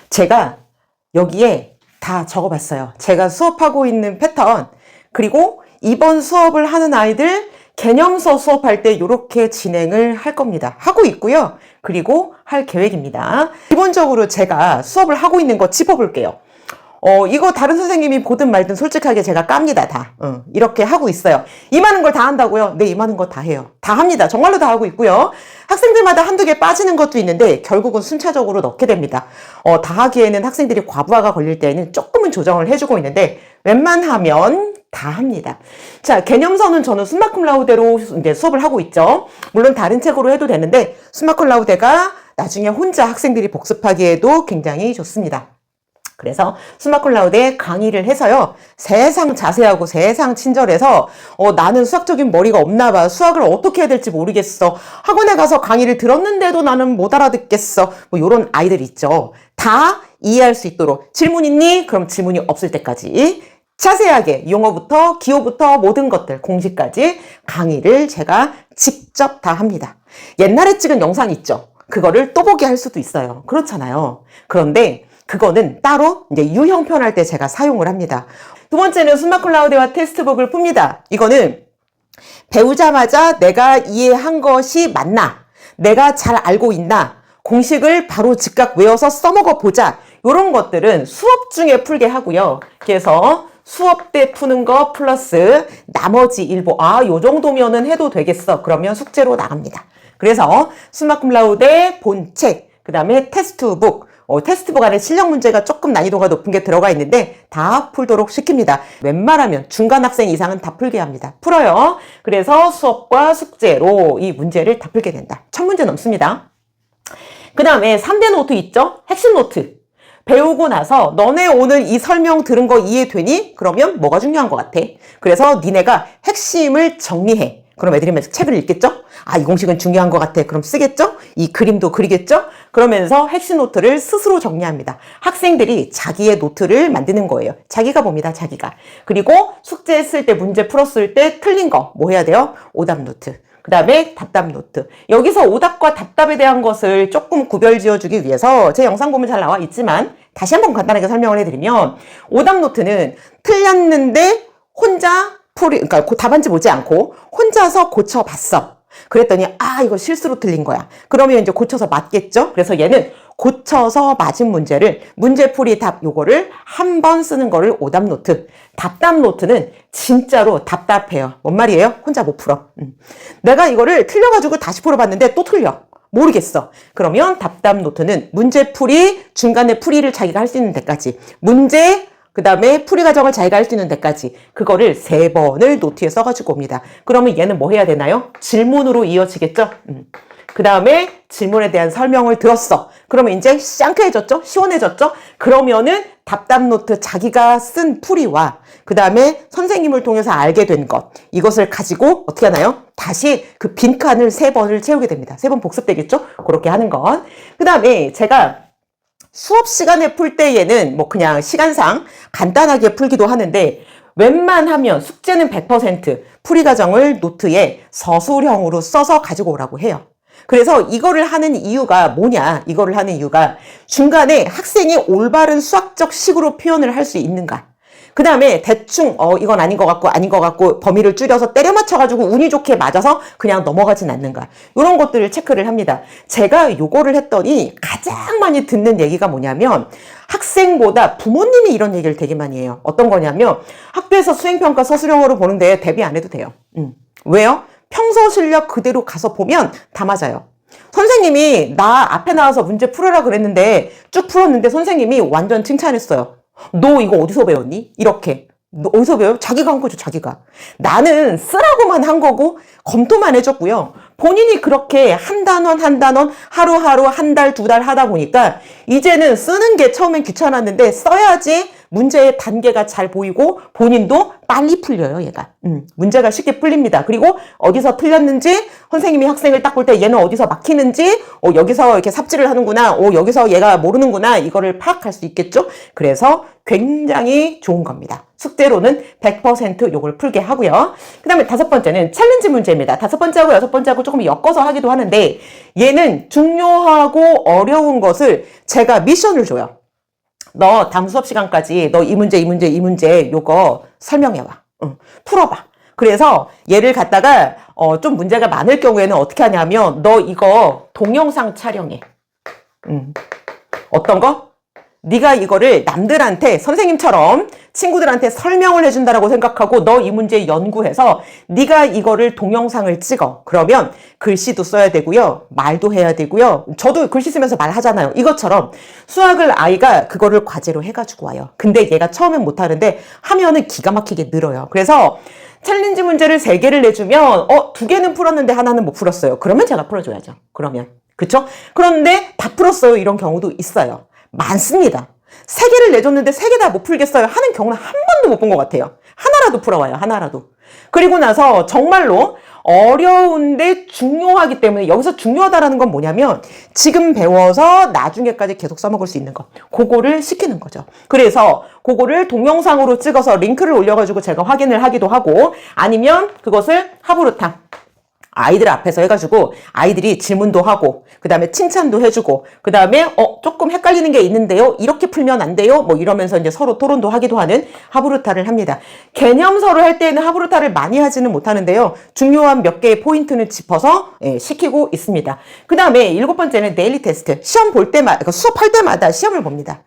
제가 여기에 다 적어봤어요. 제가 수업하고 있는 패턴, 그리고 이번 수업을 하는 아이들 개념서 수업할 때 이렇게 진행을 할 겁니다. 하고 있고요. 그리고 할 계획입니다. 기본적으로 제가 수업을 하고 있는 거 짚어볼게요. 이거 다른 선생님이 보든 말든 솔직하게 제가 깝니다, 다. 이렇게 하고 있어요. 이만한 걸 다 한다고요? 네, 이만한 거 다 해요. 다 합니다. 정말로 다 하고 있고요. 학생들마다 한두 개 빠지는 것도 있는데 결국은 순차적으로 넣게 됩니다. 다 하기에는 학생들이 과부하가 걸릴 때에는 조금은 조정을 해주고 있는데 웬만하면 다 합니다. 자, 개념서는 저는 숨마쿰라우데로 이제 수업을 하고 있죠. 물론 다른 책으로 해도 되는데 숨마쿰라우데가 나중에 혼자 학생들이 복습하기에도 굉장히 좋습니다. 그래서 숨마쿰라우데 강의를 해서요. 세상 자세하고 세상 친절해서 나는 수학적인 머리가 없나 봐. 수학을 어떻게 해야 될지 모르겠어. 학원에 가서 강의를 들었는데도 나는 못 알아듣겠어. 뭐 이런 아이들 있죠. 다 이해할 수 있도록 질문 있니? 그럼 질문이 없을 때까지 자세하게 용어부터 기호부터 모든 것들 공식까지 강의를 제가 직접 다 합니다. 옛날에 찍은 영상 있죠. 그거를 또 보게 할 수도 있어요. 그렇잖아요. 그런데 그거는 따로 이제 유형편 할 때 제가 사용을 합니다. 두 번째는 숨마쿰라우데와 테스트북을 풉니다. 이거는 배우자마자 내가 이해한 것이 맞나? 내가 잘 알고 있나? 공식을 바로 즉각 외워서 써먹어 보자. 이런 것들은 수업 중에 풀게 하고요. 그래서 수업 때 푸는 거 플러스 나머지 일부, 요 정도면은 해도 되겠어. 그러면 숙제로 나갑니다. 그래서 숨마쿰라우데 본책, 그 다음에 테스트북, 테스트북 안에 실력 문제가 조금 난이도가 높은 게 들어가 있는데 다 풀도록 시킵니다. 웬만하면 중간 학생 이상은 다 풀게 합니다. 풀어요. 그래서 수업과 숙제로 이 문제를 다 풀게 된다. 1000문제 넘습니다. 그 다음에 3대 노트 있죠? 핵심 노트. 배우고 나서 너네 오늘 이 설명 들은 거 이해되니? 그러면 뭐가 중요한 것 같아? 그래서 니네가 핵심을 정리해. 그럼 애들이 책을 읽겠죠? 이 공식은 중요한 것 같아. 그럼 쓰겠죠? 이 그림도 그리겠죠? 그러면서 핵심 노트를 스스로 정리합니다. 학생들이 자기의 노트를 만드는 거예요. 자기가 봅니다. 자기가. 그리고 숙제했을 때 문제 풀었을 때 틀린 거 뭐 해야 돼요? 오답 노트. 그 다음에 답답 노트. 여기서 오답과 답답에 대한 것을 조금 구별 지어주기 위해서 제 영상 보면 잘 나와 있지만 다시 한번 간단하게 설명을 해드리면 오답 노트는 틀렸는데 혼자 그러니까 답안지 보지 않고 혼자서 고쳐봤어. 그랬더니 이거 실수로 틀린 거야. 그러면 이제 고쳐서 맞겠죠? 그래서 얘는 고쳐서 맞은 문제를 문제풀이 답 요거를 한 번 쓰는 거를 오답 노트. 답답 노트는 진짜로 답답해요. 뭔 말이에요? 혼자 못 풀어. 내가 이거를 틀려가지고 다시 풀어봤는데 또 틀려. 모르겠어. 그러면 답답 노트는 문제풀이 중간에 풀이를 자기가 할 수 있는 데까지 문제 그 다음에 풀이 과정을 자기가 할 수 있는 데까지 그거를 3번을 노트에 써가지고 옵니다. 그러면 얘는 뭐 해야 되나요? 질문으로 이어지겠죠? 그 다음에 질문에 대한 설명을 들었어. 그러면 이제 샹크해졌죠? 시원해졌죠? 그러면은 답답 노트 자기가 쓴 풀이와 그 다음에 선생님을 통해서 알게 된 것 이것을 가지고 어떻게 하나요? 다시 그 빈칸을 3번을 채우게 됩니다. 3번 복습되겠죠? 그렇게 하는 것. 그 다음에 제가 수업 시간에 풀 때에는 뭐 그냥 시간상 간단하게 풀기도 하는데 웬만하면 숙제는 100% 풀이 과정을 노트에 서술형으로 써서 가지고 오라고 해요. 그래서 이거를 하는 이유가 뭐냐? 이거를 하는 이유가 중간에 학생이 올바른 수학적 식으로 표현을 할 수 있는가? 그 다음에 대충 이건 아닌 것 같고 범위를 줄여서 때려 맞춰가지고 운이 좋게 맞아서 그냥 넘어가진 않는가 이런 것들을 체크를 합니다. 제가 요거를 했더니 가장 많이 듣는 얘기가 뭐냐면 학생보다 부모님이 이런 얘기를 되게 많이 해요. 어떤 거냐면 학교에서 수행평가 서술형으로 보는데 대비 안 해도 돼요. 왜요? 평소 실력 그대로 가서 보면 다 맞아요. 선생님이 나 앞에 나와서 문제 풀으라 그랬는데 쭉 풀었는데 선생님이 완전 칭찬했어요. 너 이거 어디서 배웠니? 이렇게. 너 어디서 배워요? 자기가 한 거죠, 자기가. 나는 쓰라고만 한 거고 검토만 해줬고요. 본인이 그렇게 한 단원 한 단원 하루하루 한 달, 2달 하다 보니까 이제는 쓰는 게 처음엔 귀찮았는데 써야지 문제의 단계가 잘 보이고 본인도 빨리 풀려요, 얘가. 문제가 쉽게 풀립니다. 그리고 어디서 틀렸는지 선생님이 학생을 딱 볼 때 얘는 어디서 막히는지 여기서 이렇게 삽질을 하는구나. 여기서 얘가 모르는구나. 이거를 파악할 수 있겠죠? 그래서 굉장히 좋은 겁니다. 숙제로는 100% 요걸 풀게 하고요. 그 다음에 5번째는 챌린지 문제입니다. 5번째하고 6번째하고 조금 엮어서 하기도 하는데 얘는 중요하고 어려운 것을 제가 미션을 줘요. 너 다음 수업 시간까지 너 이 문제 요거 설명해와. 응, 풀어봐. 그래서 얘를 갖다가 좀 문제가 많을 경우에는 어떻게 하냐면 너 이거 동영상 촬영해. 어떤 거? 네가 이거를 남들한테 선생님처럼 친구들한테 설명을 해준다라고 생각하고 너 이 문제 연구해서 네가 이거를 동영상을 찍어. 그러면 글씨도 써야 되고요. 말도 해야 되고요. 저도 글씨 쓰면서 말하잖아요. 이것처럼 수학을 아이가 그거를 과제로 해가지고 와요. 근데 얘가 처음엔 못하는데 하면은 기가 막히게 늘어요. 그래서 챌린지 문제를 3개를 내주면 2개는 풀었는데 하나는 못 풀었어요. 그러면 제가 풀어줘야죠. 그러면. 그쵸? 그런데 다 풀었어요. 이런 경우도 있어요. 많습니다. 3개를 내줬는데 3개 다 못 풀겠어요 하는 경우는 한 번도 못 본 것 같아요. 하나라도 풀어와요. 하나라도. 그리고 나서 정말로 어려운데 중요하기 때문에 여기서 중요하다라는 건 뭐냐면 지금 배워서 나중에까지 계속 써먹을 수 있는 거. 그거를 시키는 거죠. 그래서 그거를 동영상으로 찍어서 링크를 올려가지고 제가 확인을 하기도 하고 아니면 그것을 하부르탕 아이들 앞에서 해가지고 아이들이 질문도 하고 그 다음에 칭찬도 해주고 그 다음에 조금 헷갈리는 게 있는데요 이렇게 풀면 안 돼요 뭐 이러면서 이제 서로 토론도 하기도 하는 하부르타를 합니다. 개념서를 할 때는 하부르타를 많이 하지는 못하는데요 중요한 몇 개의 포인트는 짚어서 시키고 있습니다. 그 다음에 7번째는 데일리 테스트. 시험 볼 때마다 그러니까 수업할 때마다 시험을 봅니다.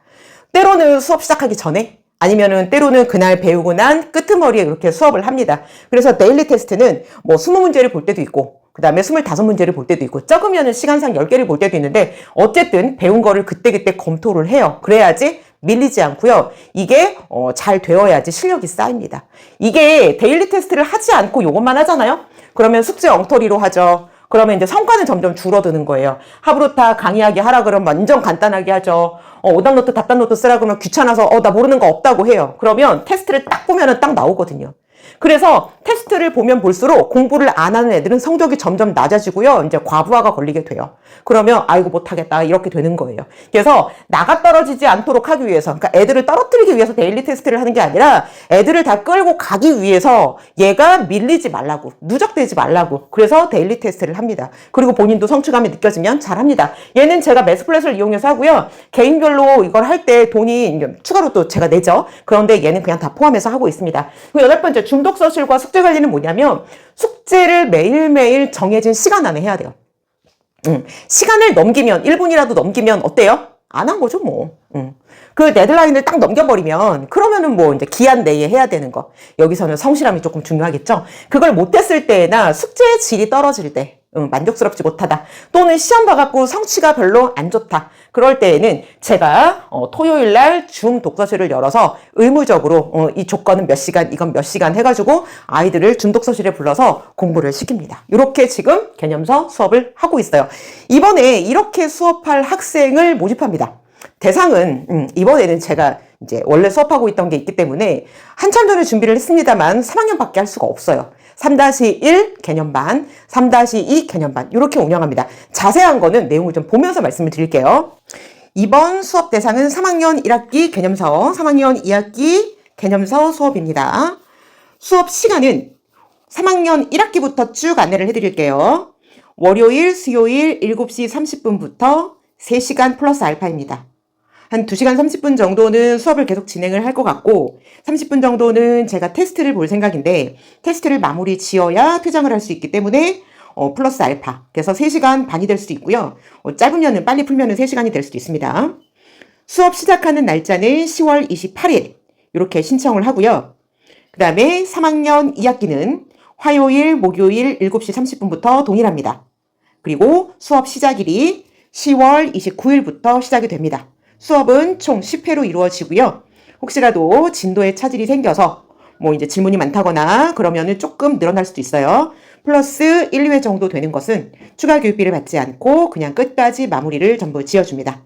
때로는 수업 시작하기 전에 아니면은 때로는 그날 배우고 난 끄트머리에 그렇게 수업을 합니다. 그래서 데일리 테스트는 뭐 20문제를 볼 때도 있고 그 다음에 25문제를 볼 때도 있고 적으면은 시간상 10개를 볼 때도 있는데 어쨌든 배운 거를 그때그때 검토를 해요. 그래야지 밀리지 않고요. 이게 잘 되어야지 실력이 쌓입니다. 이게 데일리 테스트를 하지 않고 요것만 하잖아요. 그러면 숙제 엉터리로 하죠. 그러면 이제 성과는 점점 줄어드는 거예요. 하부르타 강의하기 하라 그러면 완전 간단하게 하죠. 오답노트, 답답노트 쓰라 그러면 귀찮아서 나 모르는 거 없다고 해요. 그러면 테스트를 딱 보면은 딱 나오거든요. 그래서 테스트를 보면 볼수록 공부를 안 하는 애들은 성적이 점점 낮아지고요. 이제 과부하가 걸리게 돼요. 그러면 아이고 못하겠다 이렇게 되는 거예요. 그래서 나가 떨어지지 않도록 하기 위해서 그러니까 애들을 떨어뜨리기 위해서 데일리 테스트를 하는 게 아니라 애들을 다 끌고 가기 위해서 얘가 밀리지 말라고 누적되지 말라고 그래서 데일리 테스트를 합니다. 그리고 본인도 성취감이 느껴지면 잘합니다. 얘는 제가 매스플랫을 이용해서 하고요. 개인별로 이걸 할 때 돈이 추가로 또 제가 내죠. 그런데 얘는 그냥 다 포함해서 하고 있습니다. 그리고 8번째 중독 서술과 숙제 관리는 뭐냐면 숙제를 매일매일 정해진 시간 안에 해야 돼요. 시간을 넘기면 1분이라도 넘기면 어때요? 안 한 거죠 뭐. 그 데드라인을 딱 넘겨버리면 그러면은 뭐 이제 기한 내에 해야 되는 거. 여기서는 성실함이 조금 중요하겠죠. 그걸 못했을 때나 숙제의 질이 떨어질 때 만족스럽지 못하다 또는 시험 봐갖고 성취가 별로 안 좋다 그럴 때에는 제가 토요일날 줌 독서실을 열어서 의무적으로 이 조건은 몇 시간 이건 몇 시간 해가지고 아이들을 줌 독서실에 불러서 공부를 시킵니다. 이렇게 지금 개념서 수업을 하고 있어요. 이번에 이렇게 수업할 학생을 모집합니다. 대상은 이번에는 제가 이제 원래 수업하고 있던 게 있기 때문에 한참 전에 준비를 했습니다만 3학년밖에 할 수가 없어요. 3-1 개념반, 3-2 개념반 이렇게 운영합니다. 자세한 거는 내용을 좀 보면서 말씀을 드릴게요. 이번 수업 대상은 3학년 1학기 개념서, 3학년 2학기 개념서 수업입니다. 수업 시간은 3학년 1학기부터 쭉 안내를 해드릴게요. 월요일, 수요일 7시 30분부터 3시간 플러스 알파입니다. 한 2시간 30분 정도는 수업을 계속 진행을 할 것 같고 30분 정도는 제가 테스트를 볼 생각인데 테스트를 마무리 지어야 퇴장을 할 수 있기 때문에 플러스 알파 그래서 3시간 반이 될 수도 있고요. 짧으면은 빨리 풀면은 3시간이 될 수도 있습니다. 수업 시작하는 날짜는 10월 28일 이렇게 신청을 하고요. 그 다음에 3학년 2학기는 화요일, 목요일 7시 30분부터 동일합니다. 그리고 수업 시작일이 10월 29일부터 시작이 됩니다. 수업은 총 10회로 이루어지고요. 혹시라도 진도에 차질이 생겨서 뭐 이제 질문이 많다거나 그러면은 조금 늘어날 수도 있어요. 플러스 1, 2회 정도 되는 것은 추가 교육비를 받지 않고 그냥 끝까지 마무리를 전부 지어줍니다.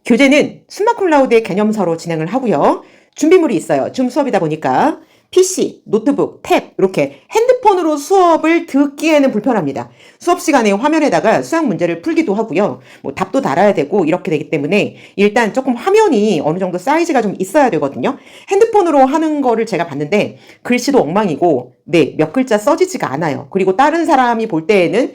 교재는 스마클라우드의 개념서로 진행을 하고요. 준비물이 있어요. 줌 수업이다 보니까 PC, 노트북, 탭 이렇게 핸드폰으로 수업을 듣기에는 불편합니다. 수업 시간에 화면에다가 수학 문제를 풀기도 하고요. 뭐 답도 달아야 되고 이렇게 되기 때문에 일단 조금 화면이 어느 정도 사이즈가 좀 있어야 되거든요. 핸드폰으로 하는 거를 제가 봤는데 글씨도 엉망이고 네, 몇 글자 써지지가 않아요. 그리고 다른 사람이 볼 때에는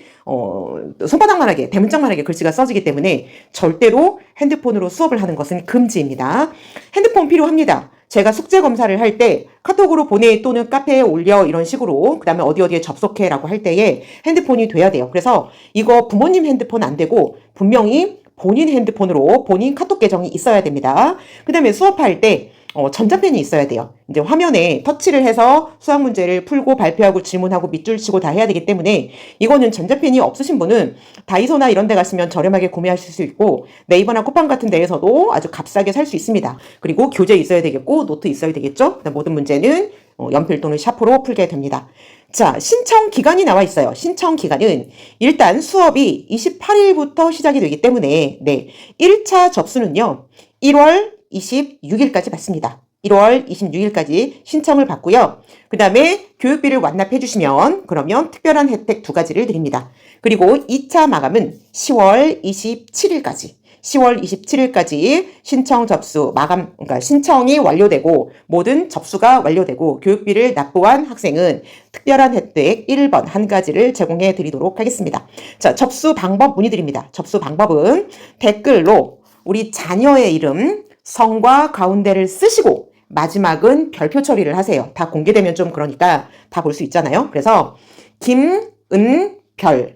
손바닥만하게, 대문짝만하게 글씨가 써지기 때문에 절대로 핸드폰으로 수업을 하는 것은 금지입니다. 핸드폰 필요합니다. 제가 숙제 검사를 할 때 카톡으로 보내 또는 카페에 올려 이런 식으로 그 다음에 어디에 접속해 라고 할 때에 핸드폰이 돼야 돼요. 그래서 이거 부모님 핸드폰 안 되고 분명히 본인 핸드폰으로 본인 카톡 계정이 있어야 됩니다. 그 다음에 수업할 때 전자펜이 있어야 돼요. 이제 화면에 터치를 해서 수학 문제를 풀고 발표하고 질문하고 밑줄 치고 다 해야 되기 때문에 이거는 전자펜이 없으신 분은 다이소나 이런 데 가시면 저렴하게 구매하실 수 있고 네이버나 쿠팡 같은 데에서도 아주 값싸게 살 수 있습니다. 그리고 교재 있어야 되겠고 노트 있어야 되겠죠. 모든 문제는 연필 또는 샤프로 풀게 됩니다. 자, 신청 기간이 나와 있어요. 신청 기간은 일단 수업이 28일부터 시작이 되기 때문에 네, 1차 접수는요. 1월 26일까지 받습니다. 1월 26일까지 신청을 받고요. 그 다음에 교육비를 완납해 주시면 그러면 특별한 혜택 2가지를 드립니다. 그리고 2차 마감은 10월 27일까지. 10월 27일까지 신청 접수 마감, 그러니까 신청이 완료되고 모든 접수가 완료되고 교육비를 납부한 학생은 특별한 혜택 1번 한 가지를 제공해 드리도록 하겠습니다. 자, 접수 방법 문의드립니다. 접수 방법은 댓글로 우리 자녀의 이름, 성과 가운데를 쓰시고 마지막은 별표 처리를 하세요. 다 공개되면 좀 그러니까 다 볼 수 있잖아요. 그래서 김은별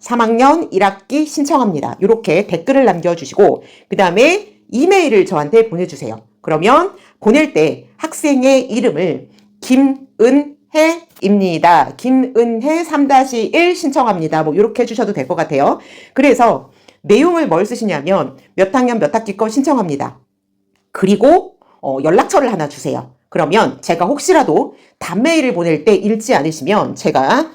3학년 1학기 신청합니다. 이렇게 댓글을 남겨주시고 그 다음에 이메일을 저한테 보내주세요. 그러면 보낼 때 학생의 이름을 김은혜입니다. 김은혜 3-1 신청합니다. 뭐 이렇게 해주셔도 될 것 같아요. 그래서 내용을 뭘 쓰시냐면 몇 학년 몇 학기 거 신청합니다. 그리고 연락처를 하나 주세요. 그러면 제가 혹시라도 답메일을 보낼 때 읽지 않으시면 제가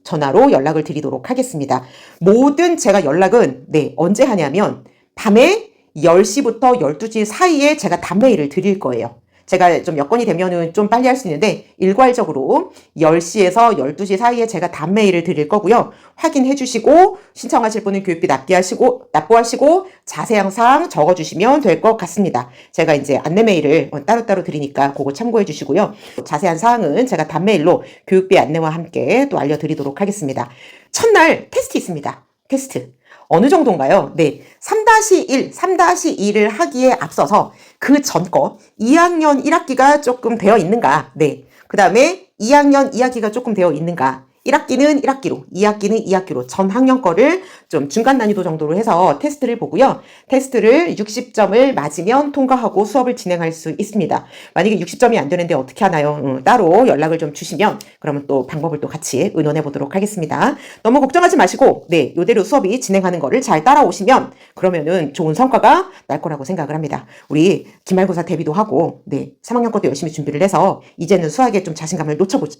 전화로 연락을 드리도록 하겠습니다. 모든 제가 연락은 네, 언제 하냐면 밤에 10시부터 12시 사이에 제가 답메일을 드릴 거예요. 제가 좀 여건이 되면은 좀 빨리 할 수 있는데 일괄적으로 10시에서 12시 사이에 제가 답메일을 드릴 거고요. 확인해 주시고 신청하실 분은 교육비 납부하시고 자세한 사항 적어주시면 될 것 같습니다. 제가 이제 안내 메일을 따로따로 드리니까 그거 참고해 주시고요. 자세한 사항은 제가 답메일로 교육비 안내와 함께 또 알려드리도록 하겠습니다. 첫날 테스트 있습니다. 테스트. 어느 정도인가요? 네. 3-1을 하기에 앞서서 그 전 거 2학년 1학기가 조금 되어 있는가? 네. 그 다음에 2학년 2학기가 조금 되어 있는가? 1학기는 1학기로, 2학기는 2학기로 전 학년 거를 좀 중간 난이도 정도로 해서 테스트를 보고요. 테스트를 60점을 맞으면 통과하고 수업을 진행할 수 있습니다. 만약에 60점이 안 되는데 어떻게 하나요? 따로 연락을 좀 주시면 그러면 또 방법을 또 같이 의논해 보도록 하겠습니다. 너무 걱정하지 마시고 네, 이대로 수업이 진행하는 거를 잘 따라오시면 그러면은 좋은 성과가 날 거라고 생각을 합니다. 우리 기말고사 대비도 하고 네, 3학년 것도 열심히 준비를 해서 이제는 수학에 좀 자신감을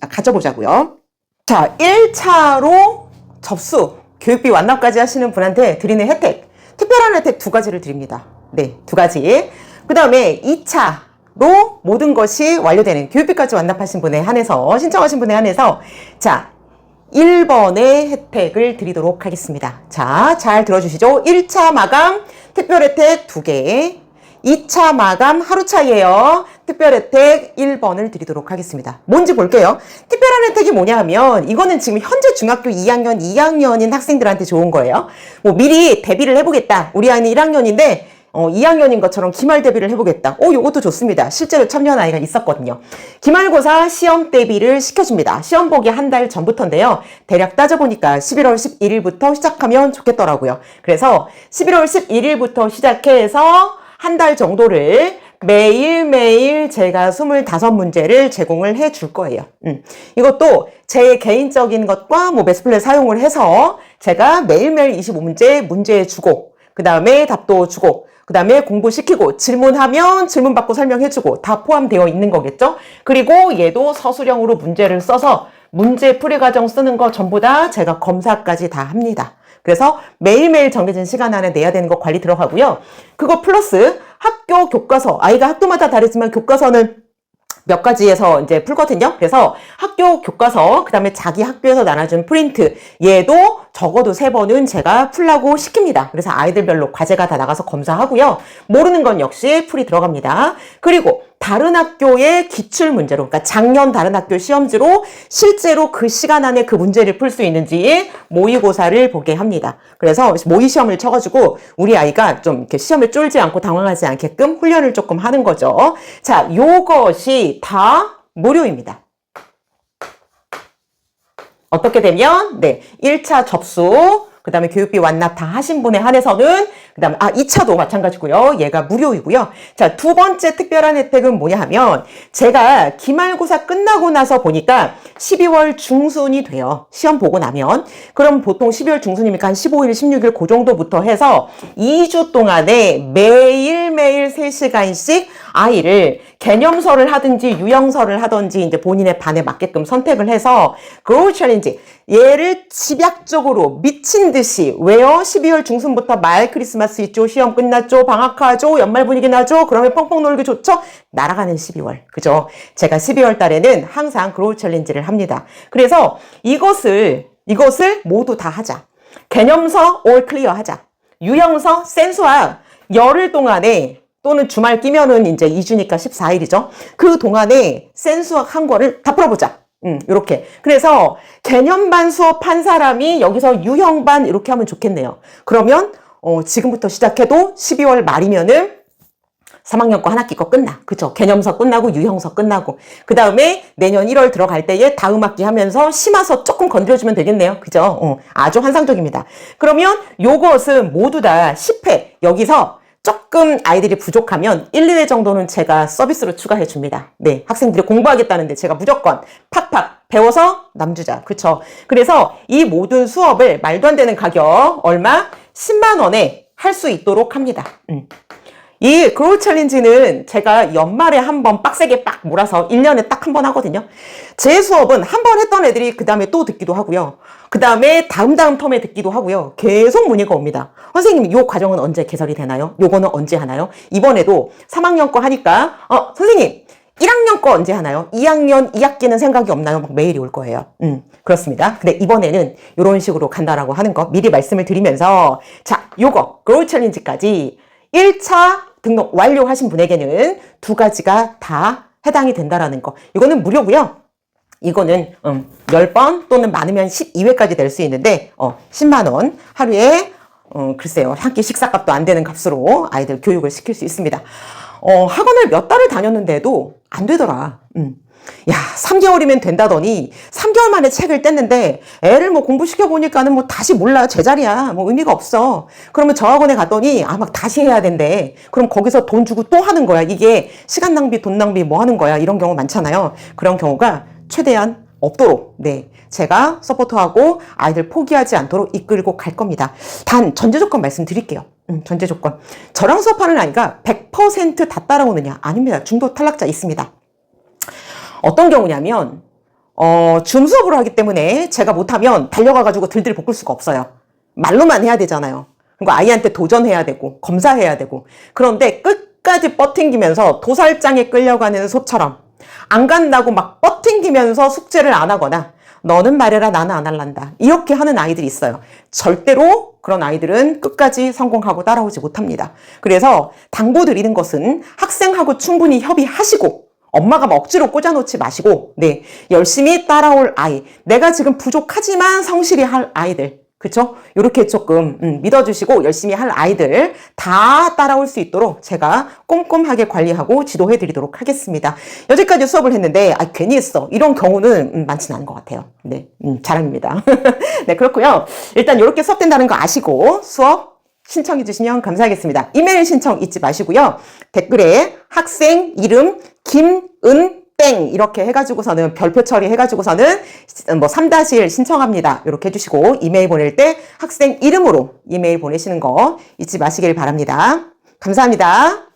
가져보자고요. 자, 1차로 접수, 교육비 완납까지 하시는 분한테 드리는 혜택, 특별한 혜택 2가지를 드립니다. 네, 2가지. 그 다음에 2차로 모든 것이 완료되는 교육비까지 완납하신 분에 한해서, 신청하신 분에 한해서, 자, 1번의 혜택을 드리도록 하겠습니다. 자, 잘 들어주시죠. 1차 마감 특별 혜택 2개, 2차 마감 하루 차이에요. 특별 혜택 1번을 드리도록 하겠습니다. 뭔지 볼게요. 특별한 혜택이 뭐냐 하면 이거는 지금 현재 중학교 2학년, 2학년인 학생들한테 좋은 거예요. 뭐 미리 대비를 해보겠다. 우리 아이는 1학년인데 2학년인 것처럼 기말 대비를 해보겠다. 요것도 좋습니다. 실제로 참여한 아이가 있었거든요. 기말고사 시험 대비를 시켜줍니다. 시험 보기 한 달 전부터인데요. 대략 따져보니까 11월 11일부터 시작하면 좋겠더라고요. 그래서 11월 11일부터 시작해서 한 달 정도를 매일매일 제가 25문제를 제공을 해 줄 거예요. 이것도 제 개인적인 것과 뭐 매스플랫 사용을 해서 제가 매일매일 25문제 문제 주고 그 다음에 답도 주고 그 다음에 공부시키고 질문하면 질문 받고 설명해주고 다 포함되어 있는 거겠죠. 그리고 얘도 서술형으로 문제를 써서 문제 풀이 과정 쓰는 거 전부 다 제가 검사까지 다 합니다. 그래서 매일매일 정해진 시간 안에 내야 되는 거 관리 들어가고요. 그거 플러스 학교 교과서, 아이가 학교마다 다르지만 교과서는 몇 가지에서 이제 풀거든요. 그래서 학교 교과서, 그 다음에 자기 학교에서 나눠준 프린트, 얘도 적어도 3번은 제가 풀라고 시킵니다. 그래서 아이들별로 과제가 다 나가서 검사하고요. 모르는 건 역시 풀이 들어갑니다. 그리고 다른 학교의 기출문제로, 그러니까 작년 다른 학교 시험지로 실제로 그 시간 안에 그 문제를 풀 수 있는지 모의고사를 보게 합니다. 그래서 모의시험을 쳐가지고 우리 아이가 좀 이렇게 시험에 쫄지 않고 당황하지 않게끔 훈련을 조금 하는 거죠. 자, 요것이 다 무료입니다. 어떻게 되면, 네, 1차 접수, 그 다음에 교육비 완납 다 하신 분에 한해서는, 그 다음에, 2차도 마찬가지고요. 얘가 무료이고요. 자, 두 번째 특별한 혜택은 뭐냐 하면, 제가 기말고사 끝나고 나서 보니까 12월 중순이 돼요. 시험 보고 나면. 그럼 보통 12월 중순이니까 한 15일, 16일 그 정도부터 해서 2주 동안에 매일매일 3시간씩 아이를 개념서를 하든지 유형서를 하든지 이제 본인의 반에 맞게끔 선택을 해서 그로우 챌린지 얘를 집약적으로 미친 듯이 왜요? 12월 중순부터 말 크리스마스 있죠? 시험 끝났죠? 방학하죠? 연말 분위기 나죠? 그러면 펑펑 놀기 좋죠? 날아가는 12월. 그죠? 제가 12월 달에는 항상 그로우 챌린지를 합니다. 그래서 이것을 모두 다 하자. 개념서 올 클리어 하자. 유형서 센수학 열흘 동안에 또는 주말 끼면은 이제 2주니까 14일이죠. 그 동안에 센수학 한 거를 다 풀어보자. 이렇게. 그래서 개념반 수업한 사람이 여기서 유형반 이렇게 하면 좋겠네요. 그러면 지금부터 시작해도 12월 말이면은 3학년 거 한 학기 거 끝나. 그죠? 개념서 끝나고 유형서 끝나고. 그 다음에 내년 1월 들어갈 때에 다음 학기 하면서 심화서 조금 건드려주면 되겠네요. 그죠? 아주 환상적입니다. 그러면 요것은 모두 다 10회. 여기서 조금 아이들이 부족하면 1, 2회 정도는 제가 서비스로 추가해 줍니다. 네, 학생들이 공부하겠다는데 제가 무조건 팍팍 배워서 남주자. 그쵸? 그래서 이 모든 수업을 말도 안 되는 가격 얼마? 10만 원에 할 수 있도록 합니다. 이 그로우 챌린지는 제가 연말에 한번 빡세게 빡 몰아서 1년에 딱 한 번 하거든요. 제 수업은 한 번 했던 애들이 그 다음에 또 듣기도 하고요. 그 다음에 다음 텀에 듣기도 하고요. 계속 문의가 옵니다. 선생님, 요 과정은 언제 개설이 되나요? 요거는 언제 하나요? 이번에도 3학년 거 하니까 선생님 1학년 거 언제 하나요? 2학년 2학기는 생각이 없나요? 막 메일이 올 거예요. 그렇습니다. 근데 이번에는 이런 식으로 간다라고 하는 거 미리 말씀을 드리면서 자, 요거 그로우 챌린지까지 1차 등록 완료하신 분에게는 2가지가 다 해당이 된다라는 거. 이거는 무료고요. 이거는 10번 또는 많으면 12회까지 될 수 있는데 10만 원 하루에 글쎄요. 한 끼 식사값도 안 되는 값으로 아이들 교육을 시킬 수 있습니다. 학원을 몇 달을 다녔는데도 안 되더라. 야, 3개월이면 된다더니 3개월 만에 책을 뗐는데 애를 뭐 공부시켜보니까는 뭐 다시 몰라. 제자리야. 뭐 의미가 없어. 그러면 저 학원에 갔더니 막 다시 해야 된대. 그럼 거기서 돈 주고 또 하는 거야. 이게 시간 낭비, 돈 낭비 뭐 하는 거야. 이런 경우 많잖아요. 그런 경우가 최대한 없도록 네, 제가 서포트하고 아이들 포기하지 않도록 이끌고 갈 겁니다. 단 전제 조건 말씀드릴게요. 전제 조건. 저랑 수업하는 아이가 100% 다 따라오느냐? 아닙니다. 중도 탈락자 있습니다. 어떤 경우냐면 줌 수업으로 하기 때문에 제가 못하면 달려가가지고 들들 볶을 수가 없어요. 말로만 해야 되잖아요. 그리고 아이한테 도전해야 되고 검사해야 되고 그런데 끝까지 뻗팅기면서 도살장에 끌려가는 소처럼 안 간다고 막 뻗팅기면서 숙제를 안 하거나 너는 말해라 나는 안 할란다 이렇게 하는 아이들이 있어요. 절대로 그런 아이들은 끝까지 성공하고 따라오지 못합니다. 그래서 당부드리는 것은 학생하고 충분히 협의하시고 엄마가 막 억지로 꽂아놓지 마시고 네, 열심히 따라올 아이, 내가 지금 부족하지만 성실히 할 아이들, 그쵸? 요렇게 조금 믿어주시고 열심히 할 아이들 다 따라올 수 있도록 제가 꼼꼼하게 관리하고 지도해 드리도록 하겠습니다. 여기까지 수업을 했는데 괜히 했어 이런 경우는 많지는 않은 것 같아요. 네, 자랑입니다. 네, 그렇고요. 일단 이렇게 수업된다는 거 아시고 수업 신청해 주시면 감사하겠습니다. 이메일 신청 잊지 마시고요. 댓글에 학생 이름 김은땡 이렇게 해가지고서는 별표 처리해가지고서는 뭐 3-1 신청합니다. 이렇게 해주시고 이메일 보낼 때 학생 이름으로 이메일 보내시는 거 잊지 마시길 바랍니다. 감사합니다.